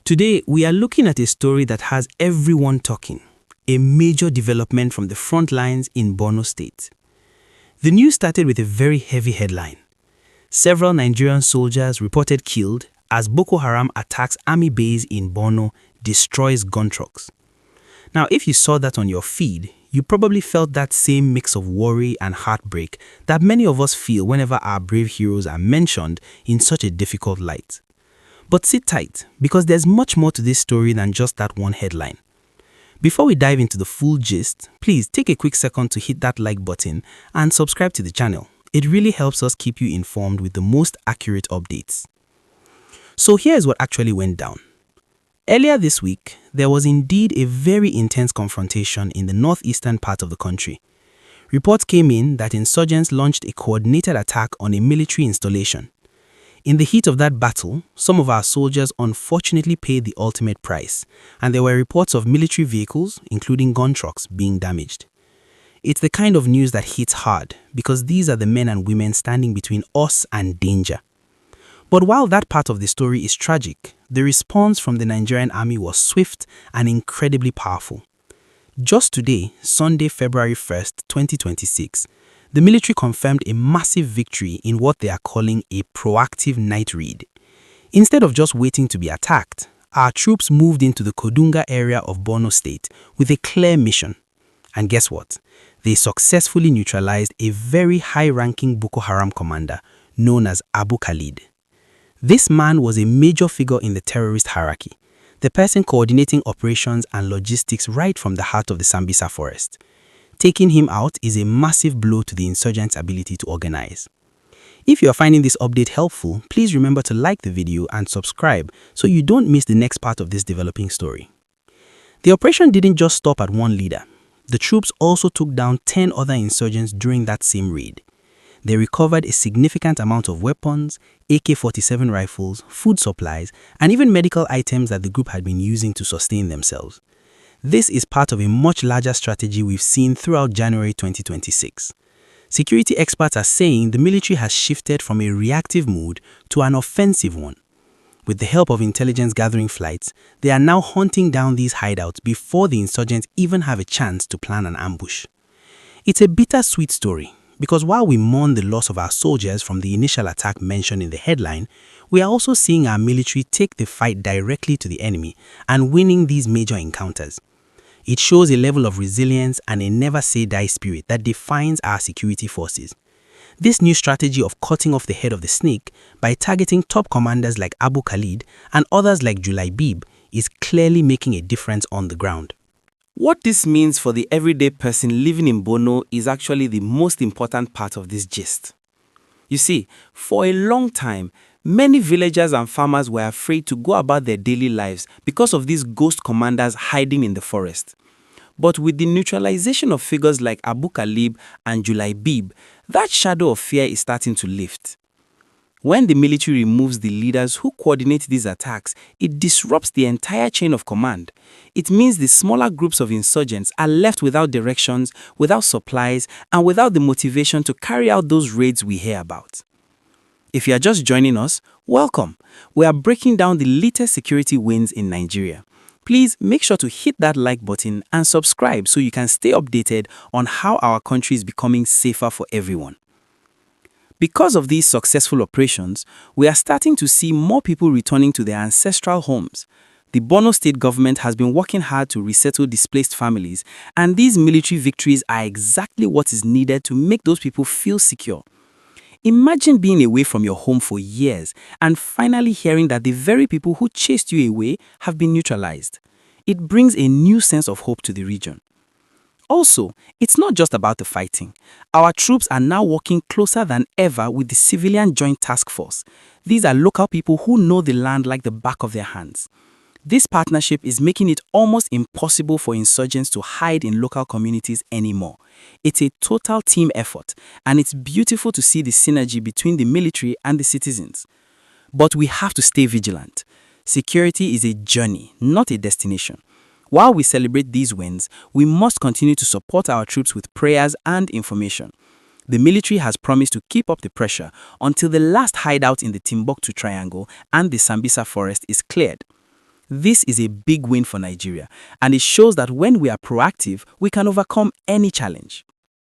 Today, we are looking at a story that has everyone talking, a major development from the front lines in Borno State. The news started with a very heavy headline. Several Nigerian soldiers reported killed as Boko Haram attacks army base in Borno, destroys gun trucks. Now, if you saw that on your feed, you probably felt that same mix of worry and heartbreak that many of us feel whenever our brave heroes are mentioned in such a difficult light. But sit tight, because there's much more to this story than just that one headline. Before we dive into the full gist, please take a quick second to hit that like button and subscribe to the channel. It really helps us keep you informed with the most accurate updates. So here's what actually went down. Earlier this week, there was indeed a very intense confrontation in the northeastern part of the country. Reports came in that insurgents launched a coordinated attack on a military installation. In the heat of that battle, some of our soldiers unfortunately paid the ultimate price, and there were reports of military vehicles, including gun trucks, being damaged. It's the kind of news that hits hard, because these are the men and women standing between us and danger. But while that part of the story is tragic, the response from the Nigerian Army was swift and incredibly powerful. Just today, Sunday, February 1st, 2026, the military confirmed a massive victory in what they are calling a proactive night raid. Instead of just waiting to be attacked, our troops moved into the Konduga area of Borno State with a clear mission. And guess what? They successfully neutralized a very high-ranking Boko Haram commander known as Abu Khalid. This man was a major figure in the terrorist hierarchy, the person coordinating operations and logistics right from the heart of the Sambisa forest. Taking him out is a massive blow to the insurgents' ability to organize. If you are finding this update helpful, please remember to like the video and subscribe so you don't miss the next part of this developing story. The operation didn't just stop at one leader. The troops also took down 10 other insurgents during that same raid. They recovered a significant amount of weapons, AK-47 rifles, food supplies, and even medical items that the group had been using to sustain themselves. This is part of a much larger strategy we've seen throughout January 2026. Security experts are saying the military has shifted from a reactive mode to an offensive one. With the help of intelligence gathering flights, they are now hunting down these hideouts before the insurgents even have a chance to plan an ambush. It's a bittersweet story, because while we mourn the loss of our soldiers from the initial attack mentioned in the headline, we are also seeing our military take the fight directly to the enemy and winning these major encounters. It shows a level of resilience and a never-say-die spirit that defines our security forces. This new strategy of cutting off the head of the snake by targeting top commanders like Abu Khalid and others like Julaibib is clearly making a difference on the ground. What this means for the everyday person living in Borno is actually the most important part of this gist. You see, for a long time, many villagers and farmers were afraid to go about their daily lives because of these ghost commanders hiding in the forest. But with the neutralization of figures like Abu Khalid and Julaibib, that shadow of fear is starting to lift. When the military removes the leaders who coordinate these attacks, it disrupts the entire chain of command. It means the smaller groups of insurgents are left without directions, without supplies, and without the motivation to carry out those raids we hear about. If you are just joining us, welcome. We are breaking down the latest security wins in Nigeria. Please make sure to hit that like button and subscribe so you can stay updated on how our country is becoming safer for everyone. Because of these successful operations, we are starting to see more people returning to their ancestral homes. The Borno State government has been working hard to resettle displaced families, and these military victories are exactly what is needed to make those people feel secure. Imagine being away from your home for years and finally hearing that the very people who chased you away have been neutralized. It brings a new sense of hope to the region. Also, it's not just about the fighting. Our troops are now working closer than ever with the Civilian Joint Task Force. These are local people who know the land like the back of their hands. This partnership is making it almost impossible for insurgents to hide in local communities anymore. It's a total team effort, and it's beautiful to see the synergy between the military and the citizens. But we have to stay vigilant. Security is a journey, not a destination. While we celebrate these wins, we must continue to support our troops with prayers and information. The military has promised to keep up the pressure until the last hideout in the Timbuktu Triangle and the Sambisa forest is cleared. This is a big win for Nigeria, and it shows that when we are proactive, we can overcome any challenge.